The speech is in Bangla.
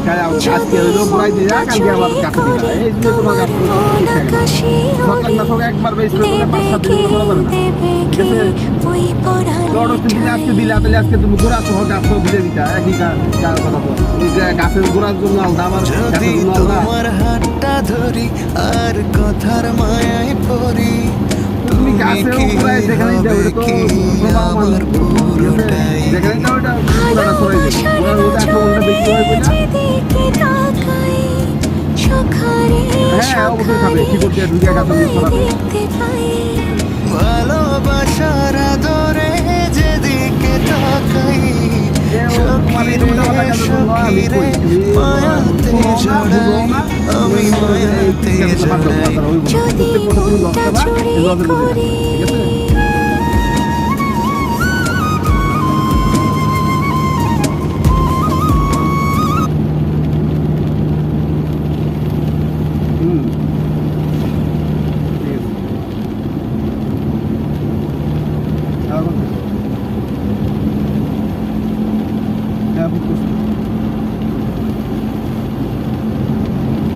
আজকে হইলো ঘুরাই দিয়া কালকে আবার গাছে দিলা এই যে তোমার গাছ সকাল না সকাল একবার বেশ করে 5-7 দিন করা যাবে না ঠিক আছে লড়ো দিলে আজকে দিলা তাহলে আজকে তুমি ঘোরা সহ গাছ দিয়ে দিতা একই কথা বল এই যে গাছের ঘোরার জন্য আলাদা আমার যদি তোমার হাতটা ধরি আর কথার মায়ায় পড়ি তুমি গাছের উপরে যেখানে যাও এটা তো আমার পুরোটাই যেখানে যাও এটা পুরোটা সরাই দিই ওরা ওটা আক্রমণটা বেশি হয় বলে হ্যাঁ অবশ্যই খাবে কি করতে দুইটা গাছের উপর ছড়াবে ভালোবাসার আদরে যেদিকে তাকাই সখীরে মায়াতে জড়াই আমি মায়াতে জড়াই যদি কোনটা চুরি করি Yeah,